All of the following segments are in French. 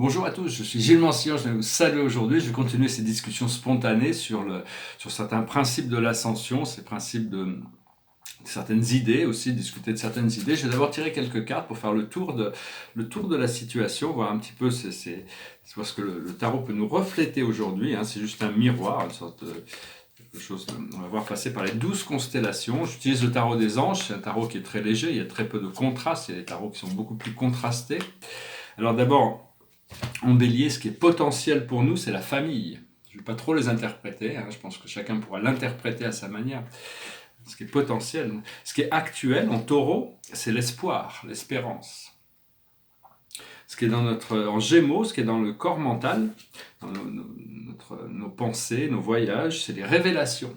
Bonjour à tous, je suis Gilles Mancillon, je vais vous saluer aujourd'hui. Je vais continuer ces discussions spontanées sur certains principes de l'ascension, ces principes de certaines idées aussi, discuter de certaines idées. Je vais d'abord tirer quelques cartes pour faire le tour de la situation, voir un petit peu, c'est parce que le tarot peut nous refléter aujourd'hui, hein, c'est juste un miroir, une sorte de quelque chose. On va voir passer par les 12 constellations. J'utilise le tarot des anges, c'est un tarot qui est très léger, il y a très peu de contrastes, il y a des tarots qui sont beaucoup plus contrastés. Alors d'abord, en bélier, ce qui est potentiel pour nous, c'est la famille. Je ne vais pas trop les interpréter, hein, je pense que chacun pourra l'interpréter à sa manière. Ce qui est potentiel. Ce qui est actuel en taureau, c'est l'espoir, l'espérance. Ce qui est en gémeaux, ce qui est dans le corps mental, dans nos pensées, nos voyages, c'est les révélations.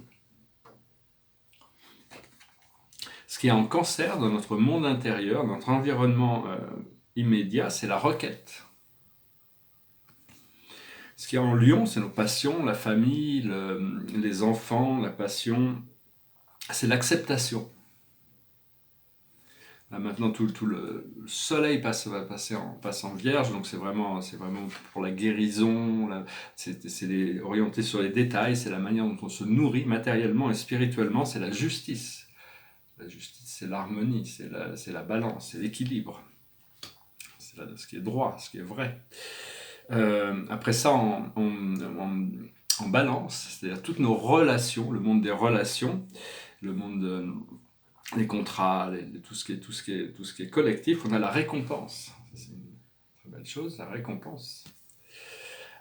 Ce qui est en cancer, dans notre monde intérieur, notre environnement immédiat, c'est la requête. Ce qui est en lion, c'est nos passions, la famille, les enfants, la passion, c'est l'acceptation. Là maintenant, tout le soleil passe en vierge, donc c'est vraiment pour la guérison, c'est orienté sur les détails, c'est la manière dont on se nourrit matériellement et spirituellement, c'est la justice. La justice, c'est l'harmonie, c'est la balance, c'est l'équilibre. C'est ce qui est droit, ce qui est vrai. Après ça, en balance, c'est-à-dire toutes nos relations, le monde des relations, le monde des contrats, tout ce qui est collectif, on a la récompense. C'est une très belle chose, la récompense.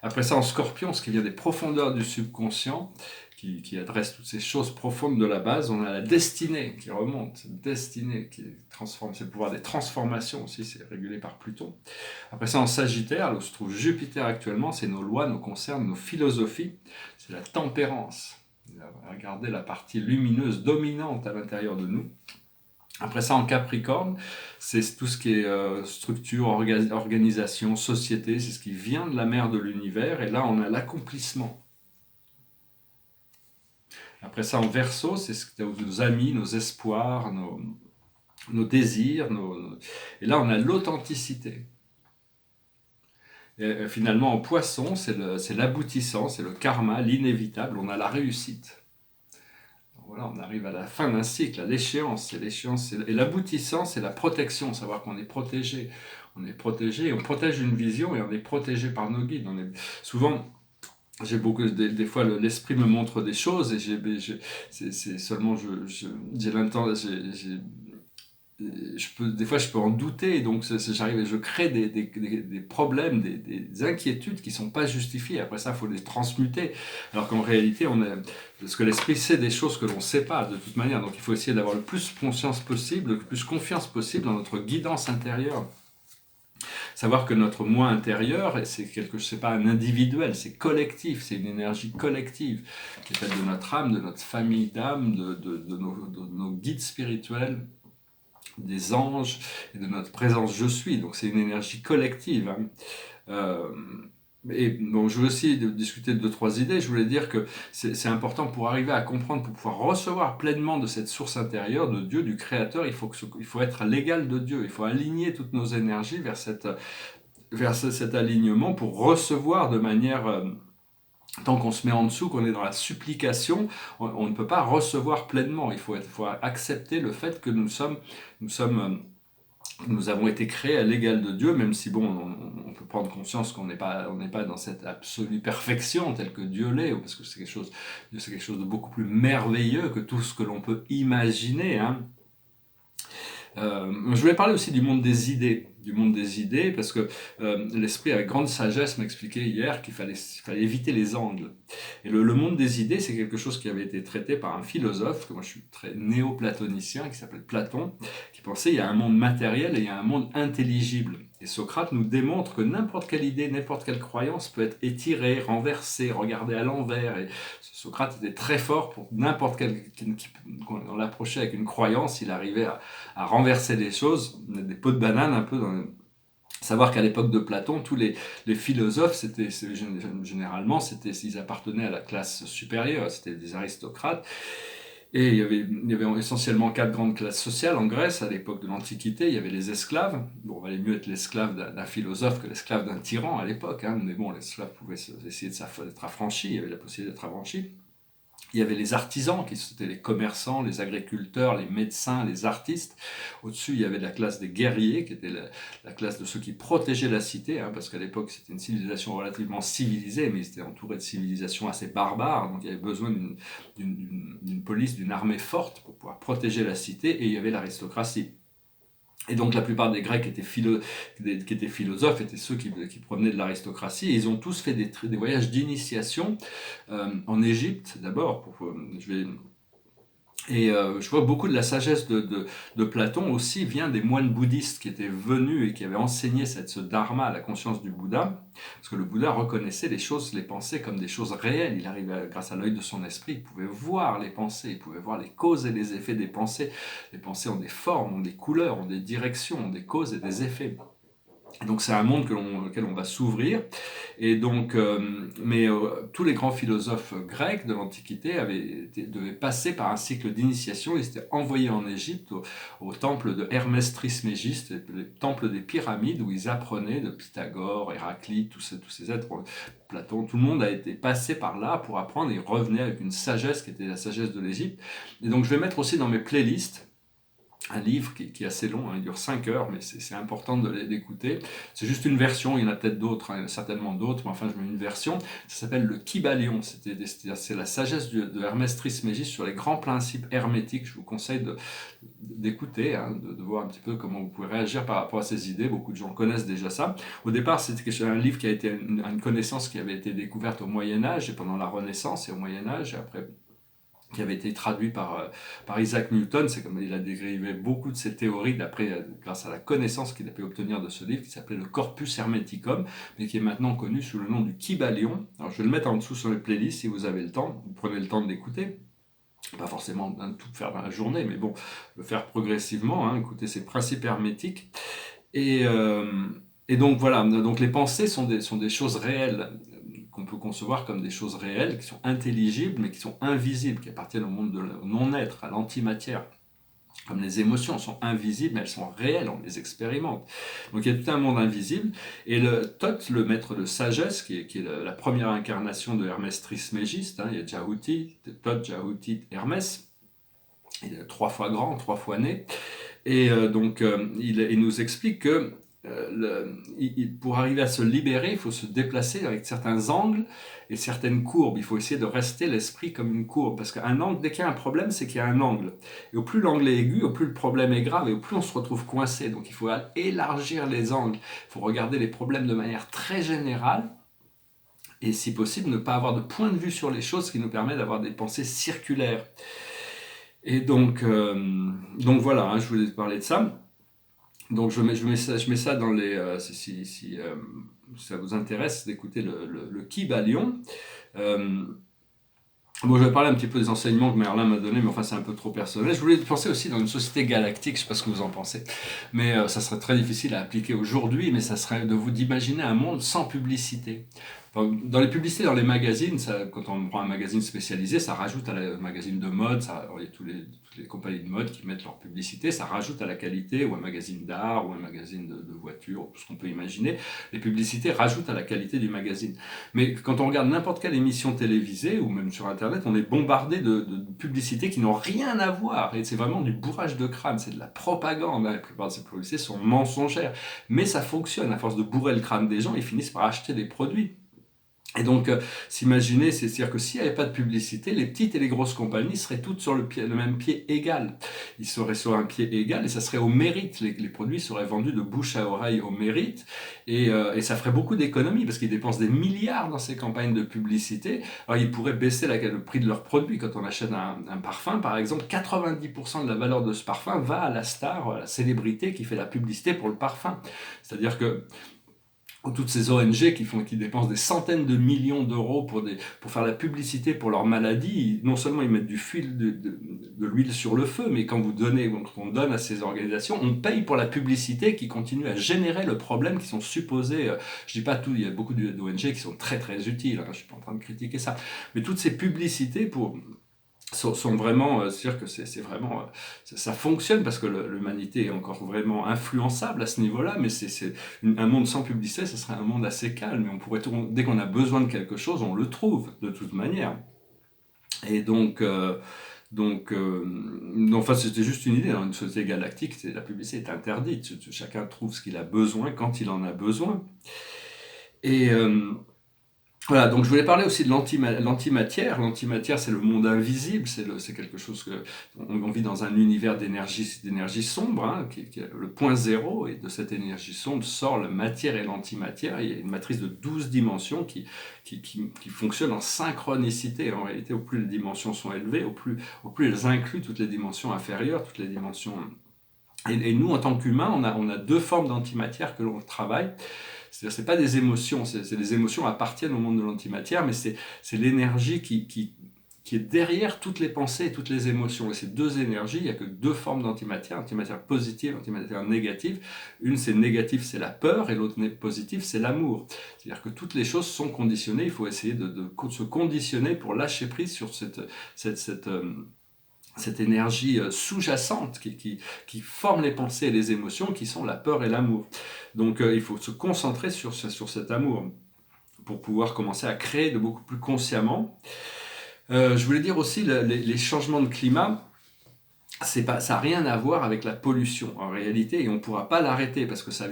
Après ça, en scorpion, ce qui vient des profondeurs du subconscient, qui adresse toutes ces choses profondes de la base, on a la destinée qui remonte, destinée qui transforme, c'est le pouvoir des transformations aussi, c'est régulé par Pluton. Après ça, en Sagittaire, là où se trouve Jupiter actuellement, c'est nos lois, nos concerns, nos philosophies, c'est la tempérance. Regardez la partie lumineuse dominante à l'intérieur de nous. Après ça, en Capricorne, c'est tout ce qui est structure, organisation, société, c'est ce qui vient de la mer de l'univers, et là on a l'accomplissement. Après ça, en Verseau, c'est nos amis, nos espoirs, nos désirs, et là on a l'authenticité. Et finalement, en Poisson, c'est l'aboutissant, c'est le karma, l'inévitable, on a la réussite. Voilà, on arrive à la fin d'un cycle, à l'échéance. Et l'aboutissant, c'est la protection, savoir qu'on est protégé. On est protégé, on protège une vision et on est protégé par nos guides. Souvent, des fois, l'esprit me montre des choses et c'est seulement, j'ai l'intention, des fois, je peux en douter, donc j'arrive et je crée des problèmes, des inquiétudes qui ne sont pas justifiées. Après ça, il faut les transmuter. Alors qu'en réalité, parce que l'esprit sait des choses que l'on ne sait pas de toute manière. Donc il faut essayer d'avoir le plus conscience possible, le plus confiance possible dans notre guidance intérieure. Savoir que notre moi intérieur, c'est pas un individuel, c'est collectif, c'est une énergie collective qui est faite de notre âme, de notre famille d'âme, de nos guides spirituels, des anges et de notre présence je suis, donc c'est une énergie collective. Et bon, je veux aussi discuter de 2-3 idées. Je voulais dire que c'est important pour arriver à comprendre, pour pouvoir recevoir pleinement de cette source intérieure de Dieu, du Créateur, il faut être à l'égal de Dieu, il faut aligner toutes nos énergies vers cet alignement pour recevoir de manière... Tant qu'on se met en dessous, qu'on est dans la supplication, on ne peut pas recevoir pleinement. Il faut accepter le fait que nous avons été créés à l'égal de Dieu, même si bon, on peut prendre conscience qu'on n'est pas dans cette absolue perfection telle que Dieu l'est, parce que c'est quelque chose de beaucoup plus merveilleux que tout ce que l'on peut imaginer. Hein. Je voulais parler aussi du monde des idées, parce que l'esprit avec grande sagesse m'expliquait hier qu'il fallait éviter les angles. Et le monde des idées, c'est quelque chose qui avait été traité par un philosophe, que moi je suis très néo-platonicien, qui s'appelle Platon, qui pensait qu'il y a un monde matériel et il y a un monde intelligible. Et Socrate nous démontre que n'importe quelle idée, n'importe quelle croyance peut être étirée, renversée, regardée à l'envers. Et Socrate était très fort pour n'importe quel... Quand on l'approchait avec une croyance, il arrivait à renverser les choses, des pots de banane un peu savoir qu'à l'époque de Platon, tous les philosophes, généralement, ils appartenaient à la classe supérieure, c'était des aristocrates, Et il y avait essentiellement quatre grandes classes sociales en Grèce à l'époque de l'Antiquité. Il y avait les esclaves. Bon, on valait mieux être l'esclave d'un philosophe que l'esclave d'un tyran à l'époque, hein. Mais bon, l'esclave pouvait essayer d'être affranchi, il y avait la possibilité d'être affranchi. Il y avait les artisans, qui étaient les commerçants, les agriculteurs, les médecins, les artistes. Au-dessus, il y avait la classe des guerriers, qui était la classe de ceux qui protégeaient la cité, hein, parce qu'à l'époque, c'était une civilisation relativement civilisée, mais ils étaient entourés de civilisations assez barbares, donc il y avait besoin d'une police, d'une armée forte pour pouvoir protéger la cité, et il y avait l'aristocratie. Et donc la plupart des Grecs qui étaient philosophes étaient ceux qui provenaient de l'aristocratie, et ils ont tous fait des voyages d'initiation en Égypte d'abord. Je vois beaucoup de la sagesse de Platon aussi vient des moines bouddhistes qui étaient venus et qui avaient enseigné ce dharma à la conscience du Bouddha, parce que le Bouddha reconnaissait les choses, les pensées comme des choses réelles. Il arrivait, grâce à l'œil de son esprit, il pouvait voir les pensées, il pouvait voir les causes et les effets des pensées. Les pensées ont des formes, ont des couleurs, ont des directions, ont des causes et des effets. Donc c'est un monde auquel on va s'ouvrir. Et donc, tous les grands philosophes grecs de l'Antiquité devaient passer par un cycle d'initiation. Ils étaient envoyés en Égypte au temple de Hermès Trismégiste, le temple des pyramides, où ils apprenaient de Pythagore, Héraclite, tous ces êtres, Platon. Tout le monde a été passé par là pour apprendre et revenait avec une sagesse qui était la sagesse de l'Égypte. Et donc je vais mettre aussi dans mes playlists un livre qui est assez long, hein, il dure 5 heures, mais c'est important de l'écouter. C'est juste une version, il y en a peut-être d'autres, hein, certainement d'autres, mais enfin je mets une version. Ça s'appelle le Kybalion, c'est la sagesse de Hermès Trismégiste sur les grands principes hermétiques. Je vous conseille d'écouter, hein, de voir un petit peu comment vous pouvez réagir par rapport à ces idées. Beaucoup de gens connaissent déjà ça. Au départ, c'était un livre qui a été une connaissance qui avait été découverte au Moyen-Âge et pendant la Renaissance et au Moyen-Âge, et après qui avait été traduit par Isaac Newton. C'est comme il a dérivé beaucoup de ses théories grâce à la connaissance qu'il a pu obtenir de ce livre, qui s'appelait le Corpus Hermeticum, mais qui est maintenant connu sous le nom du Kybalion. Alors je vais le mettre en dessous sur les playlists si vous avez le temps, vous prenez le temps de l'écouter. Pas forcément tout faire dans la journée, mais bon, le faire progressivement, hein, écouter ces principes hermétiques. Et, et donc voilà, donc les pensées sont des choses réelles, qu'on peut concevoir comme des choses réelles, qui sont intelligibles, mais qui sont invisibles, qui appartiennent au monde au non-être, à l'antimatière. Comme les émotions sont invisibles, mais elles sont réelles, on les expérimente. Donc il y a tout un monde invisible. Et Thoth, le maître de sagesse, qui est la première incarnation de Hermès Trismégiste, hein, il y a Djahouti, Thoth, Djahouti, Hermès. Il est 3 fois grand, 3 fois né. Et il nous explique que pour arriver à se libérer, il faut se déplacer avec certains angles et certaines courbes. Il faut essayer de rester l'esprit comme une courbe. Parce qu'un angle, dès qu'il y a un problème, c'est qu'il y a un angle. Et au plus l'angle est aigu, au plus le problème est grave et au plus on se retrouve coincé. Donc il faut élargir les angles. Il faut regarder les problèmes de manière très générale. Et si possible, ne pas avoir de point de vue sur les choses, ce qui nous permet d'avoir des pensées circulaires. Et donc voilà, hein, je voulais parler de ça. Donc je mets ça dans les... si ça vous intéresse d'écouter le Kybalion. Bon, je vais parler un petit peu des enseignements que Merlin m'a donné, mais enfin c'est un peu trop personnel. Je voulais penser aussi dans une société galactique, je ne sais pas ce que vous en pensez, mais ça serait très difficile à appliquer aujourd'hui, mais ça serait d'imaginer un monde sans publicité. Enfin, dans les publicités, dans les magazines, quand on prend un magazine spécialisé, ça rajoute à la magazine de mode, il y a toutes les compagnies de mode qui mettent leur publicité, ça rajoute à la qualité, ou un magazine d'art, ou un magazine de voitures, tout ce qu'on peut imaginer. Les publicités rajoutent à la qualité du magazine. Mais quand on regarde n'importe quelle émission télévisée, ou même sur Internet, on est bombardé de publicités qui n'ont rien à voir. Et c'est vraiment du bourrage de crâne, c'est de la propagande. La plupart de ces publicités sont mensongères. Mais ça fonctionne. À force de bourrer le crâne des gens, ils finissent par acheter des produits. Et donc, s'imaginer, c'est-à-dire que s'il n'y avait pas de publicité, les petites et les grosses compagnies seraient toutes sur le même pied égal. Ils seraient sur un pied égal et ça serait au mérite. Les produits seraient vendus de bouche à oreille au mérite et ça ferait beaucoup d'économies parce qu'ils dépensent des milliards dans ces campagnes de publicité. Alors, ils pourraient baisser le prix de leurs produits. Quand on achète un parfum, par exemple, 90% de la valeur de ce parfum va à la star, à la célébrité qui fait la publicité pour le parfum. C'est-à-dire que toutes ces ONG qui dépensent des centaines de millions d'euros pour faire la publicité pour leur maladie, non seulement ils mettent du fil de l'huile sur le feu, mais quand on donne à ces organisations, on paye pour la publicité qui continue à générer le problème qui sont supposés, je dis pas tout, il y a beaucoup d'ONG qui sont très très utiles, hein, je suis pas en train de critiquer ça, mais toutes ces publicités sont vraiment, c'est-à-dire que c'est vraiment, ça fonctionne parce que l'humanité est encore vraiment influençable à ce niveau-là, mais un monde sans publicité, ce serait un monde assez calme, et on pourrait dès qu'on a besoin de quelque chose, on le trouve de toute manière. Et enfin, c'était juste une idée. Dans une société galactique, la publicité est interdite. Chacun trouve ce qu'il a besoin quand il en a besoin. Et voilà, donc je voulais parler aussi de l'antimatière. L'antimatière, c'est le monde invisible, c'est quelque chose que on vit dans un univers d'énergie sombre, hein, qui est le point zéro, et de cette énergie sombre sort la matière et l'antimatière. Il y a une matrice de 12 dimensions qui fonctionne en synchronicité. En réalité, au plus les dimensions sont élevées, au plus elles incluent toutes les dimensions inférieures, toutes les dimensions. Et nous, en tant qu'humains, on a deux formes d'antimatière que l'on travaille. C'est-à-dire, c'est pas des émotions, les émotions appartiennent au monde de l'antimatière, mais c'est l'énergie qui est derrière toutes les pensées et toutes les émotions. Et ces deux énergies, il n'y a que deux formes d'antimatière, antimatière positive, antimatière négative. Une, c'est négative, c'est la peur, et l'autre positive, c'est l'amour. C'est-à-dire que toutes les choses sont conditionnées, il faut essayer de se conditionner pour lâcher prise sur cette énergie sous-jacente qui forme les pensées et les émotions, qui sont la peur et l'amour. Donc il faut se concentrer sur cet amour pour pouvoir commencer à créer de beaucoup plus consciemment. Je voulais dire aussi les changements de climat. Ça n'a rien à voir avec la pollution en réalité, et on ne pourra pas l'arrêter parce que c'est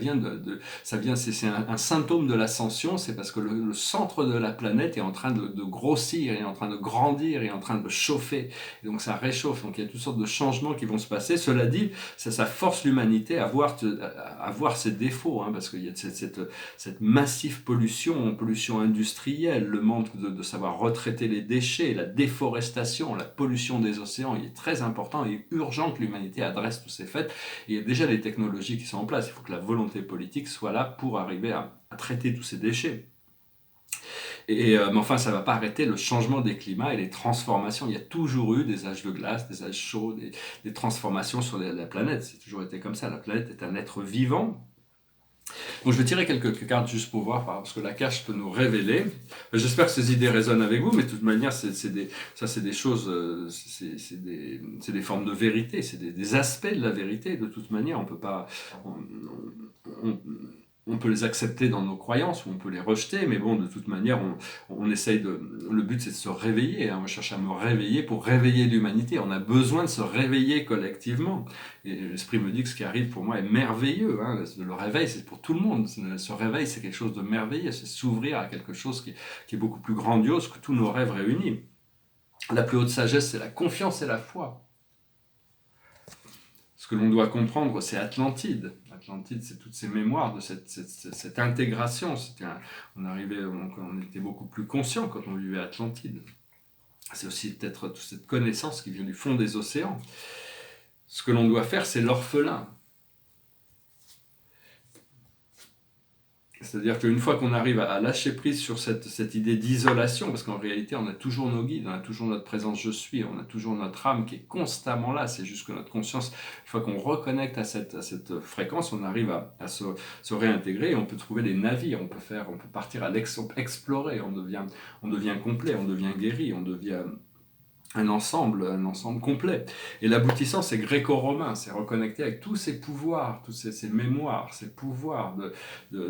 un symptôme de l'ascension. C'est parce que le centre de la planète est en train de grossir, est en train de grandir, est en train de chauffer, et donc ça réchauffe. Donc il y a toutes sortes de changements qui vont se passer. Cela dit, ça force l'humanité à voir ses défauts, hein, parce qu'il y a cette massive pollution industrielle, le manque de savoir retraiter les déchets, la déforestation, la pollution des océans. Il est très important et urgent que l'humanité adresse tous ces faits. Et il y a déjà des technologies qui sont en place. Il faut que la volonté politique soit là pour arriver à traiter tous ces déchets. Mais enfin, ça ne va pas arrêter le changement des climats et les transformations. Il y a toujours eu des âges de glace, des âges chauds, des transformations sur la planète. C'est toujours été comme ça. La planète est un être vivant. Donc je vais tirer quelques cartes juste pour voir, parce que la cache peut nous révéler. J'espère que ces idées résonnent avec vous, mais de toute manière, c'est des choses, c'est des formes de vérité, c'est des aspects de la vérité. De toute manière, on peut pas, on peut les accepter dans nos croyances ou on peut les rejeter, mais bon, de toute manière, on essaye le but, c'est de se réveiller. Hein. Moi, je cherche à me réveiller pour réveiller l'humanité. On a besoin de se réveiller collectivement. Et l'esprit me dit que ce qui arrive pour moi est merveilleux. Hein. Le réveil, c'est pour tout le monde. Ce réveil, c'est quelque chose de merveilleux. C'est s'ouvrir à quelque chose qui est beaucoup plus grandiose que tous nos rêves réunis. La plus haute sagesse, c'est la confiance et la foi. Ce que l'on doit comprendre, c'est Atlantide. Atlantide, c'est toutes ces mémoires de cette intégration. On était beaucoup plus conscient quand on vivait Atlantide. C'est aussi peut-être toute cette connaissance qui vient du fond des océans. Ce que l'on doit faire, c'est l'orphelin. C'est-à-dire qu'une fois qu'on arrive à lâcher prise sur cette idée d'isolation, parce qu'en réalité, on a toujours nos guides, on a toujours notre présence je suis, on a toujours notre âme qui est constamment là. C'est juste que notre conscience, une fois qu'on reconnecte à cette fréquence, on arrive à se réintégrer et on peut trouver des navires, on peut partir à explorer, on devient complet, on devient guéri, on devient un ensemble complet. Et l'aboutissant, c'est gréco-romain, c'est reconnecter avec tous ces pouvoirs, tous ces mémoires, ces pouvoirs,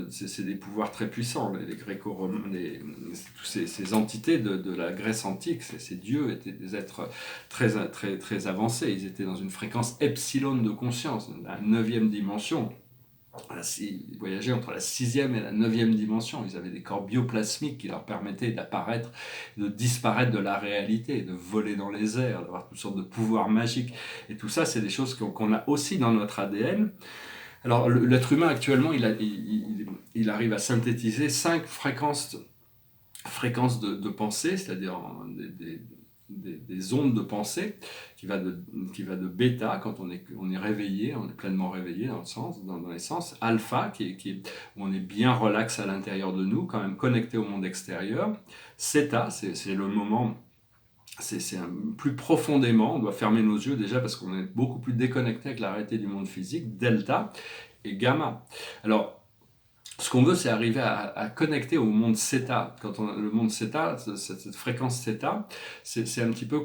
c'est des pouvoirs très puissants, les gréco-romains, toutes ces entités de la Grèce antique, ces dieux étaient des êtres très avancés, ils étaient dans une fréquence epsilon de conscience, la 9e dimension. Ils voyageaient entre la 6e et la 9e dimension. Ils avaient des corps bioplasmiques qui leur permettaient d'apparaître, de disparaître de la réalité, de voler dans les airs, d'avoir toutes sortes de pouvoirs magiques. Et tout ça, c'est des choses qu'on a aussi dans notre ADN. Alors, l'être humain, actuellement, il arrive à synthétiser 5 fréquences de pensée, c'est-à-dire des ondes de pensée, qui va de bêta, quand on est réveillé, on est pleinement réveillé dans les sens, alpha, où on est bien relax à l'intérieur de nous, quand même connecté au monde extérieur, theta, c'est le moment, plus profondément, on doit fermer nos yeux déjà parce qu'on est beaucoup plus déconnecté avec la réalité du monde physique, delta, et gamma. Alors, Ce qu'on veut, c'est arriver à connecter au monde θ. Le monde θ, cette fréquence θ, c'est un petit peu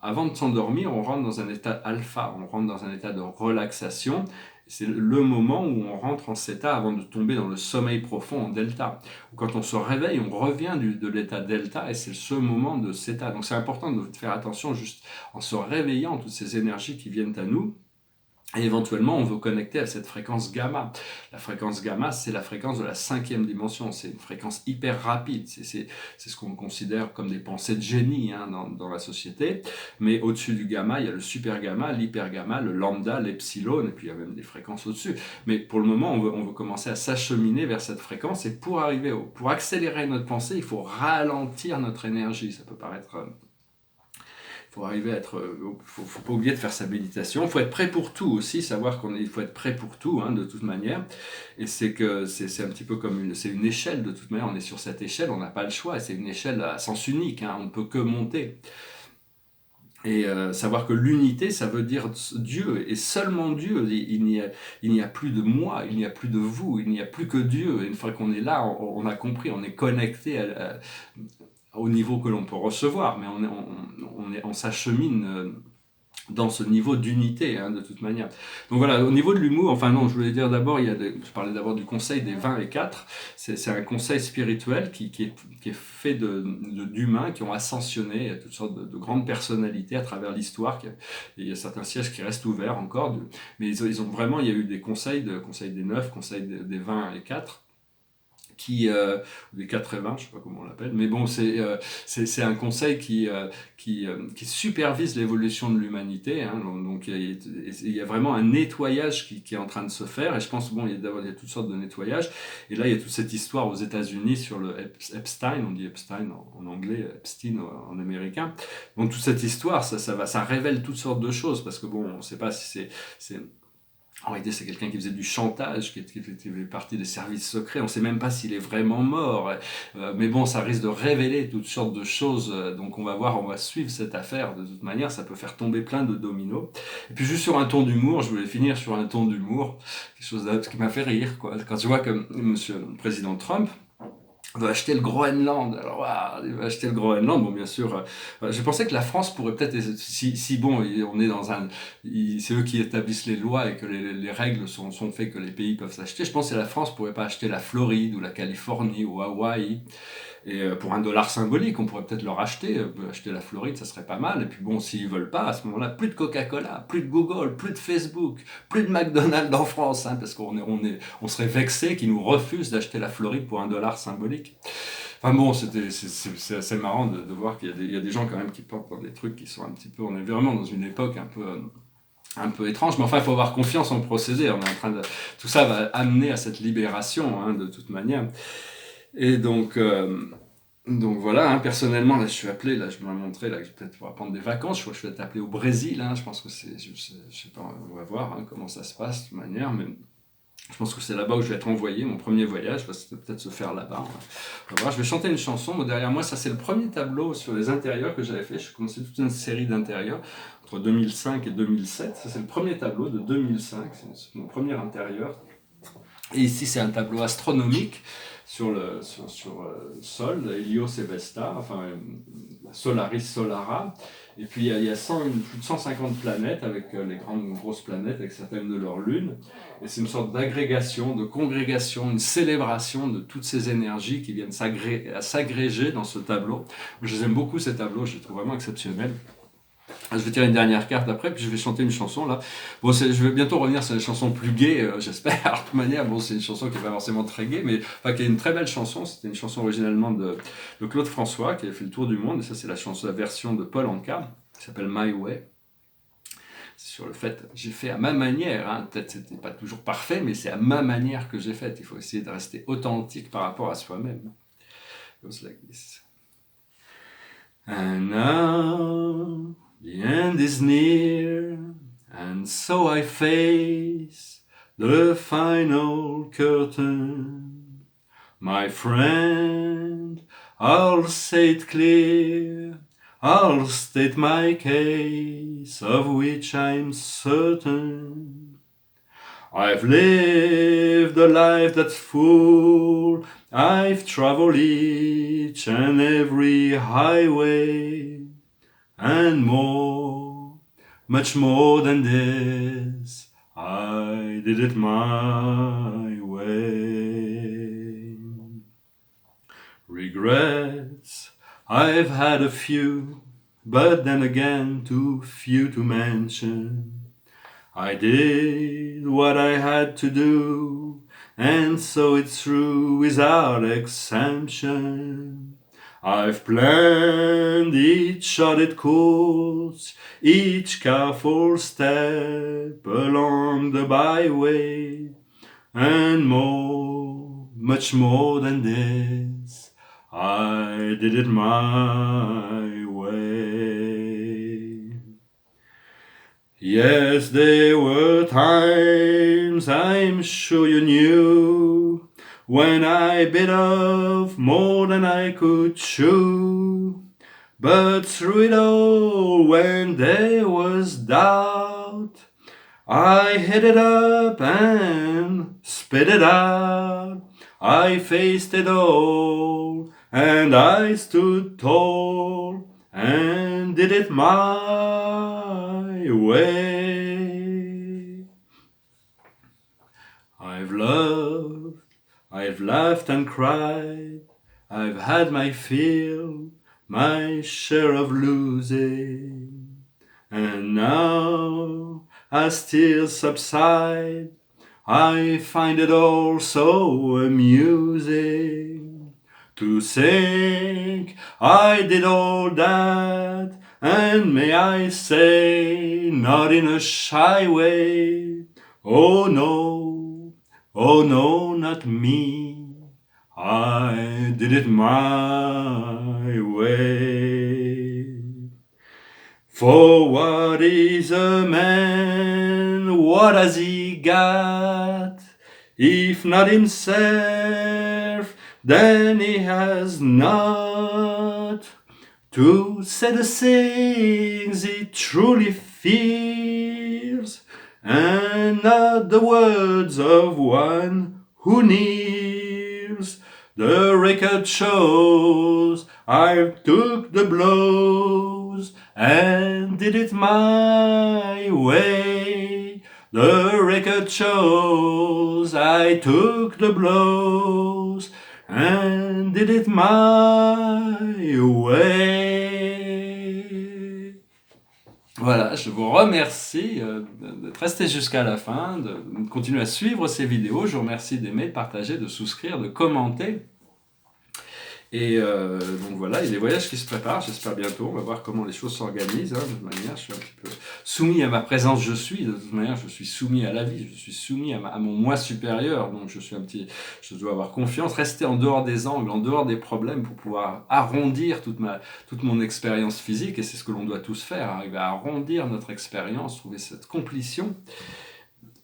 avant de s'endormir, on rentre dans un état alpha, on rentre dans un état de relaxation. C'est le moment où on rentre en θ avant de tomber dans le sommeil profond en delta. Quand on se réveille, on revient de l'état delta et c'est ce moment de θ. Donc c'est important de faire attention juste en se réveillant, toutes ces énergies qui viennent à nous. Et éventuellement, on veut connecter à cette fréquence gamma. La fréquence gamma, c'est la fréquence de la 5e dimension. C'est une fréquence hyper rapide. C'est ce qu'on considère comme des pensées de génie dans la société. Mais au-dessus du gamma, il y a le super gamma, l'hyper gamma, le lambda, l'epsilon, et puis il y a même des fréquences au-dessus. Mais pour le moment, on veut commencer à s'acheminer vers cette fréquence. Et pour accélérer notre pensée, il faut ralentir notre énergie. Ça peut paraître... faut arriver à être, faut pas oublier de faire sa méditation. Il faut être prêt pour tout aussi, savoir qu'il faut être prêt pour tout, de toute manière. Et c'est un petit peu comme c'est une échelle de toute manière. On est sur cette échelle, on n'a pas le choix. Et c'est une échelle à sens unique. On ne peut que monter. Et savoir que l'unité, ça veut dire Dieu, et seulement Dieu. Il n'y a plus de moi, il n'y a plus de vous, il n'y a plus que Dieu. Et une fois qu'on est là, on a compris, on est connecté au niveau que l'on peut recevoir, mais on s'achemine dans ce niveau d'unité, de toute manière. Donc voilà, au niveau de l'humour, je voulais dire d'abord, je parlais d'abord du conseil des 20 et 4, c'est un conseil spirituel qui est fait d'humains qui ont ascensionné, il y a toutes sortes de grandes personnalités à travers l'histoire, il y a certains sièges qui restent ouverts encore, mais ils ont vraiment, il y a eu des conseils des 9, conseils des 20 et 4, des 80, je sais pas comment on l'appelle, mais bon, c'est un conseil qui supervise l'évolution de l'humanité, donc il y a vraiment un nettoyage qui est en train de se faire, et je pense, il y a toutes sortes de nettoyages, et là, il y a toute cette histoire aux États-Unis sur le Epstein, on dit Epstein en anglais, Epstein en américain, donc toute cette histoire, ça révèle toutes sortes de choses, parce que on ne sait pas si c'est en réalité, c'est quelqu'un qui faisait du chantage, qui fait partie des services secrets. On ne sait même pas s'il est vraiment mort. Mais bon, ça risque de révéler toutes sortes de choses. Donc on va voir, on va suivre cette affaire. De toute manière, ça peut faire tomber plein de dominos. Et puis juste sur un ton d'humour, je voulais finir sur un ton d'humour. Quelque chose qui m'a fait rire, quoi. Quand je vois que monsieur le président Trump va acheter le Groenland. Alors, il va acheter le Groenland. Bon, bien sûr, je pensais que la France pourrait peut-être, on est c'est eux qui établissent les lois et que les règles sont faites que les pays peuvent s'acheter. Je pense que la France pourrait pas acheter la Floride ou la Californie ou Hawaï. Et pour $1 symbolique, on pourrait peut-être leur acheter la Floride, ça serait pas mal. Et puis bon, s'ils veulent pas, à ce moment-là, plus de Coca-Cola, plus de Google, plus de Facebook, plus de McDonald's en France, parce qu'on serait vexé qu'ils nous refusent d'acheter la Floride pour $1 symbolique. Enfin bon, c'est assez marrant de voir qu'il y a des gens quand même qui portent dans des trucs qui sont un petit peu, on est vraiment dans une époque un peu étrange, mais enfin, il faut avoir confiance en le procédé. Tout ça va amener à cette libération, de toute manière. Et donc voilà, personnellement, là, je suis appelé, là, je me montrer, là, que je vais peut-être pouvoir prendre des vacances. Je crois que je vais être appelé au Brésil, je pense que je sais pas, on va voir comment ça se passe de toute manière, mais je pense que c'est là-bas où je vais être envoyé. Mon premier voyage va peut-être se faire là-bas. On va voir. Je vais chanter une chanson. Derrière moi, ça c'est le premier tableau sur les intérieurs que j'avais fait. Je commençais toute une série d'intérieurs entre 2005 et 2007. Ça c'est le premier tableau de 2005. C'est mon premier intérieur. Et ici c'est un tableau astronomique sur Sol, Helios et Vesta, Solaris Solara. Et puis il y a plus de 150 planètes avec les grandes grosses planètes avec certaines de leurs lunes. Et c'est une sorte d'agrégation, de congrégation, une célébration de toutes ces énergies qui viennent s'agréger dans ce tableau. Je les aime beaucoup ces tableaux, je les trouve vraiment exceptionnels. Je vais tirer une dernière carte après, puis je vais chanter une chanson là. Bon, je vais bientôt revenir sur les chansons plus gaies, j'espère. De toute manière, c'est une chanson qui n'est pas forcément très gaie, mais qui est une très belle chanson. C'était une chanson originalement de Claude François, qui a fait le tour du monde. Et ça, c'est la version de Paul Anka, qui s'appelle My Way. C'est sur le fait, j'ai fait à ma manière. Peut-être c'était pas toujours parfait, mais c'est à ma manière que j'ai fait. Il faut essayer de rester authentique par rapport à soi-même. It goes like this. And now the end is near, and so I face the final curtain. My friend, I'll say it clear, I'll state my case, of which I'm certain. I've lived a life that's full. I've traveled each and every highway and more, much more than this. I did it my way. Regrets, I've had a few, but then again too few to mention. I did what I had to do, and so it's through without exemption. I've planned each charted course, each careful step along the byway, and more, much more than this, I did it my way. Yes, there were times, I'm sure you knew, when I bit off more than I could chew. But through it all, when there was doubt, I hit it up and spit it out. I faced it all, and I stood tall, and did it my way. I've loved, I've laughed and cried, I've had my fill, my share of losing, and now, as tears subside, I find it all so amusing to think I did all that, and may I say, not in a shy way, oh no, not me, I did it my way. For what is a man, what has he got, if not himself, then he has not to say the things he truly feels, and not the words of one who kneels. The record shows I took the blows and did it my way. The record shows I took the blows and did it my way. Voilà, je vous remercie d'être resté jusqu'à la fin, de continuer à suivre ces vidéos. Je vous remercie d'aimer, de partager, de souscrire, de commenter. Et donc voilà, il y a des voyages qui se préparent, j'espère bientôt, on va voir comment les choses s'organisent. De toute manière, je suis un petit peu soumis à ma présence, de toute manière, je suis soumis à la vie, je suis soumis à mon moi supérieur, donc je dois avoir confiance, rester en dehors des angles, en dehors des problèmes pour pouvoir arrondir toute mon expérience physique, et c'est ce que l'on doit tous faire, arriver à arrondir notre expérience, trouver cette complétion.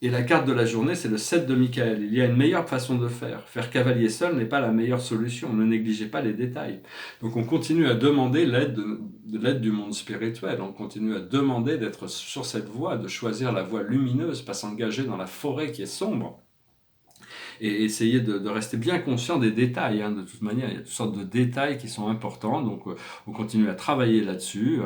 Et la carte de la journée, c'est le 7 de Michael. Il y a une meilleure façon de faire. Faire cavalier seul n'est pas la meilleure solution. Ne négligez pas les détails. Donc on continue à demander l'aide du monde spirituel. On continue à demander d'être sur cette voie, de choisir la voie lumineuse, pas s'engager dans la forêt qui est sombre. Et essayer de rester bien conscient des détails. De toute manière, il y a toutes sortes de détails qui sont importants. Donc on continue à travailler là-dessus,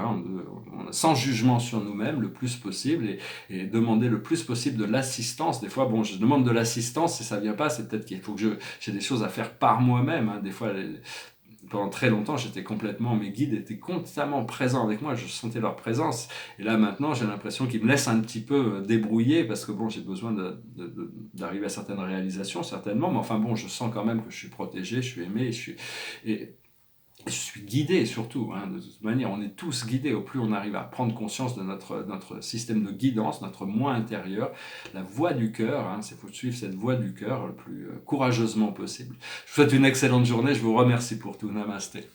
sans jugement sur nous-mêmes le plus possible, et demander le plus possible de l'assistance. Des fois, je demande de l'assistance, si ça vient pas, c'est peut-être qu'il faut que j'ai des choses à faire par moi-même. Des fois, pendant très longtemps, mes guides étaient constamment présents avec moi, je sentais leur présence. Et là, maintenant, j'ai l'impression qu'ils me laissent un petit peu débrouiller, parce que j'ai besoin d'arriver à certaines réalisations, certainement. Mais enfin je sens quand même que je suis protégé, je suis aimé, et je suis guidé surtout. De toute manière, on est tous guidés. Au plus on arrive à prendre conscience de notre système de guidance, notre moi intérieur, la voie du cœur, il faut suivre cette voie du cœur le plus courageusement possible. Je vous souhaite une excellente journée, je vous remercie pour tout. Namasté.